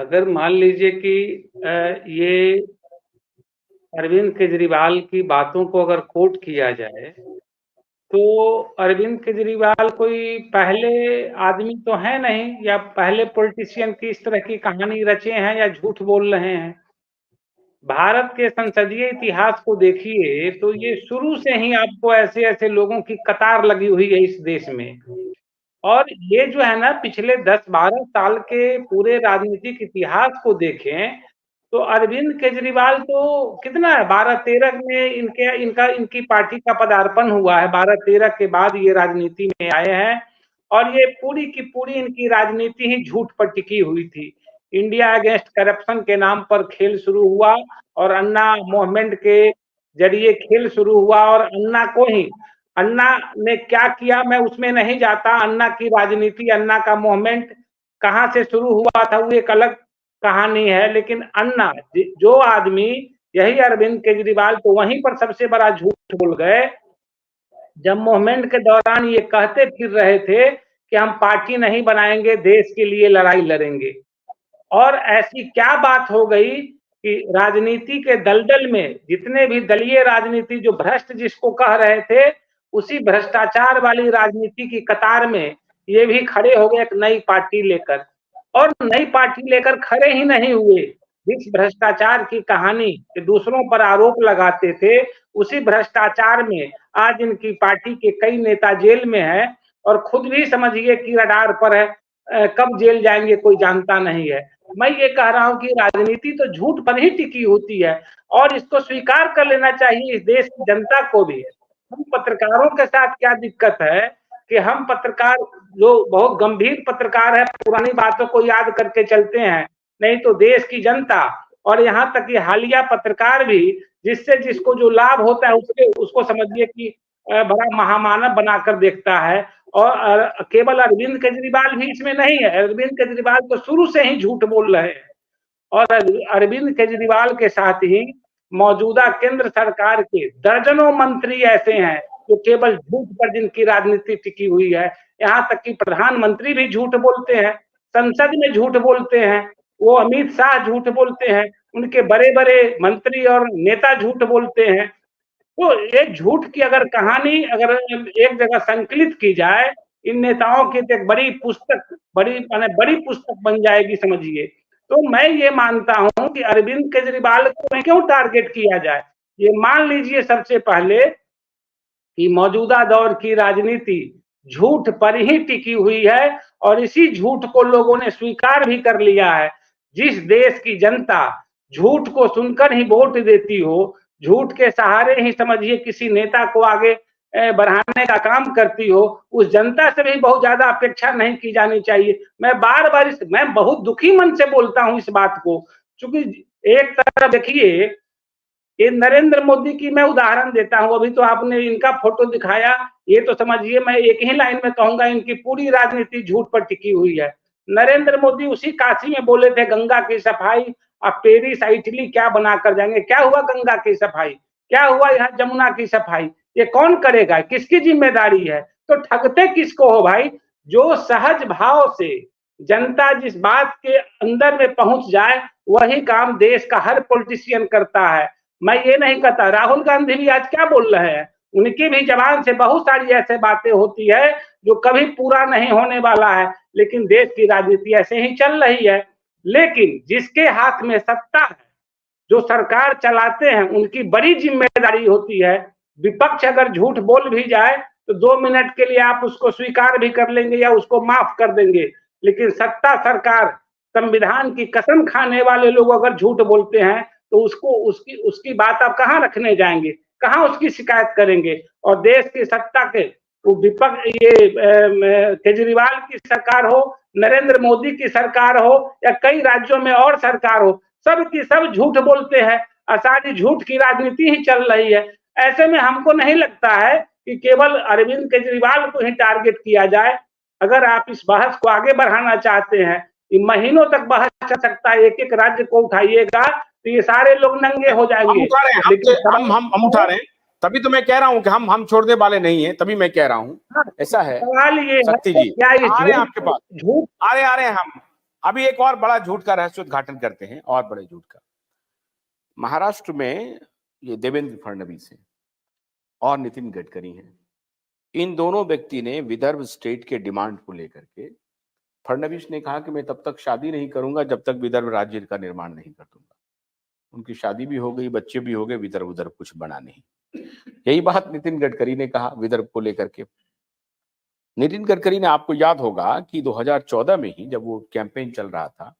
अगर मान लीजिए कि ये अरविंद केजरीवाल की बातों को अगर कोट किया जाए, तो अरविंद केजरीवाल कोई पहले आदमी तो है नहीं, या पहले पॉलिटिशियन की इस तरह की कहानी रचे हैं या झूठ बोल रहे हैं। भारत के संसदीय इतिहास को देखिए तो ये शुरू से ही आपको ऐसे ऐसे लोगों की कतार लगी हुई है इस देश में। और ये जो है ना, पिछले 10-12 साल के पूरे राजनीतिक इतिहास को देखें तो अरविंद केजरीवाल तो कितना है, 12-13 में इनके इनका इनकी पार्टी का पदार्पण हुआ है। 12-13 के बाद ये राजनीति में आए हैं और ये पूरी की पूरी इनकी राजनीति ही झूठ पर टिकी हुई थी। इंडिया अगेंस्ट करप्शन के नाम पर खेल शुरू हुआ और अन्ना मूवमेंट के जरिए खेल शुरू हुआ, और अन्ना को ही, अन्ना ने क्या किया मैं उसमें नहीं जाता। अन्ना की राजनीति, अन्ना का मूवमेंट कहां से शुरू हुआ था वो एक अलग कहानी है, लेकिन अन्ना जो आदमी, यही अरविंद केजरीवाल तो वहीं पर सबसे बड़ा झूठ बोल गए जब मूवमेंट के दौरान ये कहते फिर रहे थे कि हम पार्टी नहीं बनाएंगे, देश के लिए लड़ाई लड़ेंगे। और ऐसी क्या बात हो गई कि राजनीति के दलदल में जितने भी दलीय राजनीति जो भ्रष्ट जिसको कह रहे थे, उसी भ्रष्टाचार वाली राजनीति की कतार में ये भी खड़े हो गए एक नई पार्टी लेकर। और नई पार्टी लेकर खड़े ही नहीं हुए, जिस भ्रष्टाचार की कहानी के दूसरों पर आरोप लगाते थे, उसी भ्रष्टाचार में आज इनकी पार्टी के कई नेता जेल में है और खुद भी समझिए कि रडार पर है। कब जेल जाएंगे कोई जानता नहीं है। मैं ये कह रहा हूं कि राजनीति तो झूठ पर ही टिकी होती है और इसको स्वीकार कर लेना चाहिए इस देश की जनता को भी। हम पत्रकारों के साथ क्या दिक्कत है कि हम पत्रकार जो बहुत गंभीर पत्रकार है, पुरानी बातों को याद करके चलते हैं, नहीं तो देश की जनता और यहाँ तक कि हालिया पत्रकार भी जिससे जिसको जो लाभ होता है उसके उसको समझिए कि बड़ा महामानव बनाकर देखता है। और केवल अरविंद केजरीवाल भी इसमें नहीं है। अरविंद केजरीवाल तो शुरू से ही झूठ बोल रहे हैं और अरविंद केजरीवाल के साथ ही मौजूदा केंद्र सरकार के दर्जनों मंत्री ऐसे हैं जो केवल झूठ पर जिनकी राजनीति टिकी हुई है। यहाँ तक कि प्रधानमंत्री भी झूठ बोलते हैं, संसद में झूठ बोलते हैं, वो अमित शाह झूठ बोलते हैं, उनके बड़े बड़े मंत्री और नेता झूठ बोलते हैं। तो ये झूठ की अगर कहानी अगर एक जगह संकलित की जाए, इन नेताओं की एक बड़ी पुस्तक, बड़ी पुस्तक बन जाएगी समझिए। तो मैं ये मानता हूं कि अरविंद केजरीवाल को क्यों टारगेट किया जाए। ये मान लीजिए सबसे पहले कि मौजूदा दौर की राजनीति झूठ पर ही टिकी हुई है और इसी झूठ को लोगों ने स्वीकार भी कर लिया है। जिस देश की जनता झूठ को सुनकर ही वोट देती हो, झूठ के सहारे ही समझिए किसी नेता को आगे बढ़ाने का काम करती हो, उस जनता से भी बहुत ज्यादा अपेक्षा नहीं की जानी चाहिए। मैं बार बार मैं बहुत दुखी मन से बोलता हूं इस बात को, क्योंकि एक तरफ देखिए ये नरेंद्र मोदी की मैं उदाहरण देता हूं। अभी तो आपने इनका फोटो दिखाया, ये तो समझिए मैं एक ही लाइन में कहूंगा इनकी पूरी राजनीति झूठ पर टिकी हुई है। नरेंद्र मोदी उसी काशी में बोले थे गंगा की सफाई, अब पेरिस इटली क्या बनाकर जाएंगे। क्या हुआ गंगा की सफाई, क्या हुआ यहाँ जमुना की सफाई, ये कौन करेगा, किसकी जिम्मेदारी है। तो ठगते किसको हो भाई। जो सहज भाव से जनता जिस बात के अंदर में पहुंच जाए वही काम देश का हर पॉलिटिशियन करता है। मैं ये नहीं कहता, राहुल गांधी भी आज क्या बोल रहे हैं, उनकी भी जबान से बहुत सारी ऐसे बातें होती है जो कभी पूरा नहीं होने वाला है, लेकिन देश की राजनीति ऐसे ही चल रही है। लेकिन जिसके हाथ में सत्ता है, जो सरकार चलाते हैं, उनकी बड़ी जिम्मेदारी होती है। विपक्ष अगर झूठ बोल भी जाए तो 2 मिनट के लिए आप उसको स्वीकार भी कर लेंगे या उसको माफ कर देंगे, लेकिन सत्ता सरकार संविधान की कसम खाने वाले लोग अगर झूठ बोलते हैं तो उसको उसकी उसकी बात आप कहाँ रखने जाएंगे, कहाँ उसकी शिकायत करेंगे। और देश की सत्ता के विपक्ष, ये केजरीवाल की सरकार हो, नरेंद्र मोदी की सरकार हो या कई राज्यों में और सरकार हो, सब की सब झूठ बोलते हैं और सारी झूठ की राजनीति ही चल रही है। ऐसे में हमको नहीं लगता है कि केवल अरविंद केजरीवाल को ही टारगेट किया जाए। अगर आप इस बहस को आगे बढ़ाना चाहते हैं, महीनों तक बहस चल सकता है, एक एक राज्य को उठाइएगा तो ये सारे लोग नंगे हो जाएंगे। हम उठा रहे हैं, तभी तो मैं कह रहा हूं कि हम छोड़ने वाले नहीं है, तभी मैं कह रहा हूं। ऐसा है सवाल ये शक्ति जी, क्या ये आ रहे हैं आपके पास, आ रहे हैं हम। अभी एक और बड़ा झूठ का रहस्य उद्घाटन करते हैं, और बड़े झूठ का। महाराष्ट्र में ये देवेंद्र फडणवीस हैं और नितिन गडकरी हैं। इन दोनों व्यक्ति ने विदर्भ स्टेट के डिमांड को लेकर के, फडणवीस ने कहा कि मैं तब तक शादी नहीं करूंगा जब तक विदर्भ राज्य का निर्माण नहीं कर दूंगा। उनकी शादी भी हो गई, बच्चे भी हो गए, विदर्भ उधर कुछ बना नहीं। यही बात नितिन गडकरी ने कहा विदर्भ को लेकर के। नितिन गडकरी ने, आपको याद होगा कि 2014 में ही जब वो कैंपेन चल रहा था,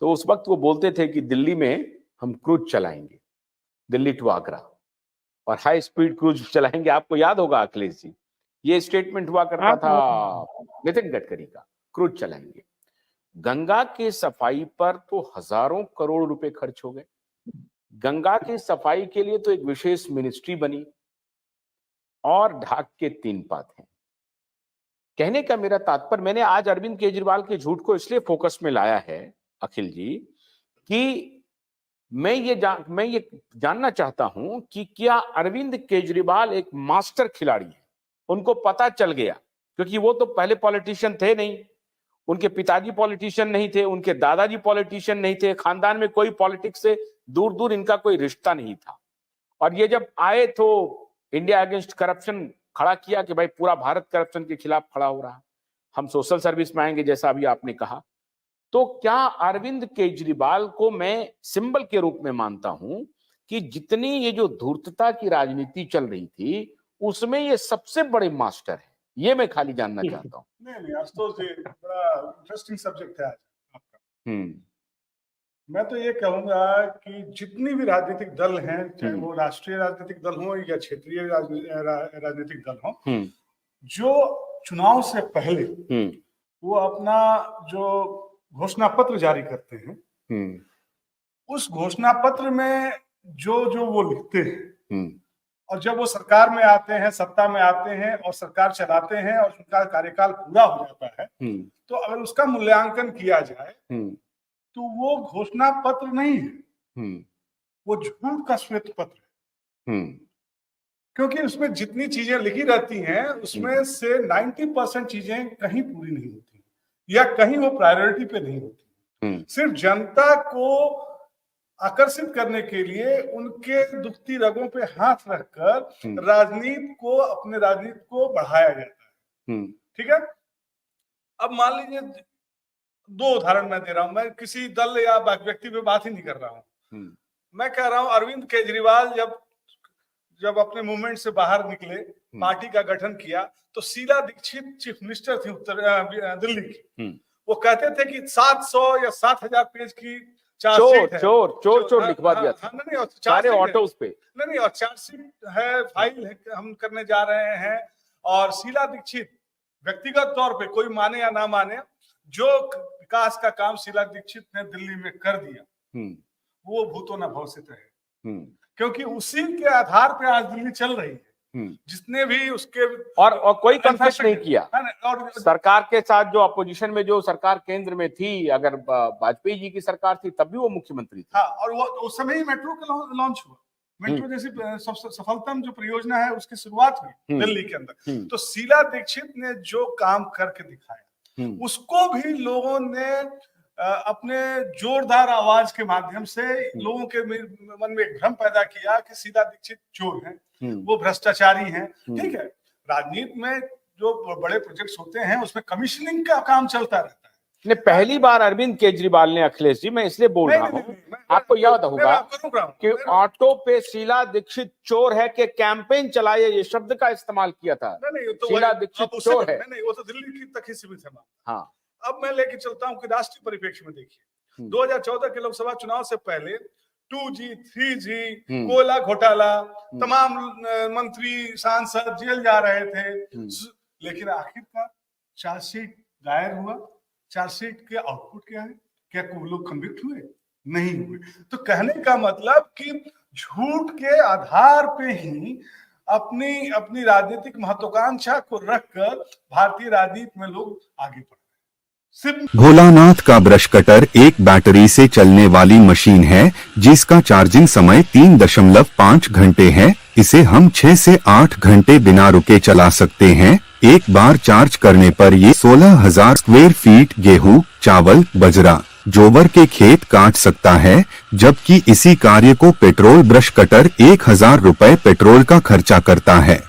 तो उस वक्त वो बोलते थे कि दिल्ली में हम क्रूज चलाएंगे, दिल्ली टू आगरा, और हाई स्पीड क्रूज चलाएंगे। आपको याद होगा अखिलेश जी, ये स्टेटमेंट हुआ करता था नितिन गडकरी का, क्रूज चलाएंगे। गंगा के सफाई पर तो हजारों करोड़ रुपए खर्च हो गए। गंगा की सफाई के लिए तो एक विशेष मिनिस्ट्री बनी, और ढाक के 3 पात हैं। कहने का मेरा तात्पर्य, मैंने आज अरविंद केजरीवाल के झूठ को इसलिए फोकस में लाया है अखिल जी, कि मैं ये जानना चाहता हूं कि क्या अरविंद केजरीवाल एक मास्टर खिलाड़ी है। उनको पता चल गया, क्योंकि वो तो पहले पॉलिटिशियन थे नहीं, उनके पिताजी पॉलिटिशियन नहीं थे, उनके दादाजी पॉलिटिशियन नहीं थे, खानदान में कोई पॉलिटिक्स से दूर दूर इनका कोई रिश्ता नहीं था। और ये जब आए तो इंडिया अगेंस्ट करप्शन खड़ा किया कि भाई पूरा भारत करप्शन के खिलाफ खड़ा हो रहा है, हम सोशल सर्विस में आएंगे, जैसा अभी आपने कहा। तो क्या अरविंद केजरीवाल को मैं सिंबल के रूप में मानता हूं कि जितनी ये जो धूर्तता की राजनीति चल रही थी, उसमें ये सबसे बड़े मास्टर है। ये मैं खाली जानना चाहता हूँ। नहीं, आशुतोष जी, बड़ा इंटरेस्टिंग सब्जेक्ट है आज आपका। मैं तो ये कहूंगा कि जितनी भी राजनीतिक दल हैं, चाहे वो राष्ट्रीय राजनीतिक दल हो या क्षेत्रीय राजनीतिक दल हो, जो चुनाव से पहले वो अपना जो घोषणा पत्र जारी करते हैं, उस घोषणा पत्र में जो वो लिखते हैं, और जब वो सरकार में आते हैं, सत्ता में आते हैं और सरकार चलाते हैं और उनका कार्यकाल पूरा हो जाता है, तो अगर उसका मूल्यांकन किया जाए तो वो घोषणा पत्र नहीं है, वो झूठ का श्वेत पत्र है। क्योंकि उसमें जितनी चीजें लिखी रहती हैं, उसमें से 90% चीजें कहीं पूरी नहीं होती, या कहीं वो प्रायोरिटी पे नहीं होती। सिर्फ जनता को आकर्षित करने के लिए उनके दुखती रगों पे हाथ रखकर राजनीति को बढ़ाया जाता है। ठीक है, अब मान लीजिए 2 उदाहरण मैं दे रहा हूं, मैं किसी दल या व्यक्ति पे बात ही नहीं कर रहा हूं। मैं कह रहा हूं अरविंद केजरीवाल जब अपने मूवमेंट से बाहर निकले, पार्टी का गठन किया, तो शीला दीक्षित चीफ मिनिस्टर थी दिल्ली की। वो कहते थे कि 700 या 7000 पेज की चोर लिखवा दिया था सारे ऑटोस पे। नहीं, और चार्जशीट है, फाइल है, हम करने जा रहे हैं। और शीला दीक्षित व्यक्तिगत तौर पे, कोई माने या ना माने, जो विकास का काम शीला दीक्षित ने दिल्ली में कर दिया, वो भूतो न भविष्यत है, क्योंकि उसी के आधार पे आज दिल्ली चल रही है। जितने भी उसके और कोई कंसेस नहीं किया। और सरकार के साथ जो अपोजिशन में जो सरकार केंद्र में थी, अगर वाजपेयी जी की सरकार थी तब भी वो मुख्यमंत्री थी। हाँ, और वो उस समय ही मेट्रो का लॉन्च हुआ। मेट्रो जैसी सफलतम जो परियोजना है, उसकी शुरुआत हुई दिल्ली के अंदर। तो शीला दीक्षित ने जो काम करके दिखाया, उसको भी लोगों ने अपने जोरदार आवाज के माध्यम से लोगों के मन में एक भ्रम पैदा किया कि शीला दीक्षित चोर हैं, वो भ्रष्टाचारी हैं। ठीक है, राजनीति में जो बड़े प्रोजेक्ट्स होते हैं उसमें कमीशनिंग का काम चलता रहता है। ने पहली बार अरविंद केजरीवाल ने, अखिलेश जी मैं इसलिए बोल रहा हूँ, आपको याद होगा कि ऑटो पे शीला दीक्षित चोर है के कैंपेन चलाए, ये शब्द का इस्तेमाल किया था। शीला दीक्षित चोर है। नहीं, वो तो दिल्ली तक ही सीमित है। हाँ, अब मैं लेके चलता हूँ कि राष्ट्रीय परिप्रेक्ष्य में देखिए, 2014 के लोकसभा चुनाव से पहले 2G, 3G, कोयला घोटाला, तमाम मंत्री सांसद जेल जा रहे थे, लेकिन आखिरकार चार्जशीट दायर हुआ। चार्जशीट के आउटपुट क्या है? क्या कोई लोग कन्विक्ट हुए? नहीं हुए। तो कहने का मतलब कि झूठ के आधार पे ही अपनी राजनीतिक महत्वाकांक्षा को रखकर भारतीय राजनीति में लोग आगे बढ़ रहे हैं। भोलानाथ का ब्रश कटर एक बैटरी से चलने वाली मशीन है जिसका चार्जिंग समय 3.5 घंटे है। इसे हम 6 से 8 घंटे बिना रुके चला सकते हैं। एक बार चार्ज करने पर ये 16,000 स्क्वायर फीट गेहूं, चावल, बजरा, जोबर के खेत काट सकता है, जबकि इसी कार्य को पेट्रोल ब्रश कटर 1,000 रुपए पेट्रोल का खर्चा करता है।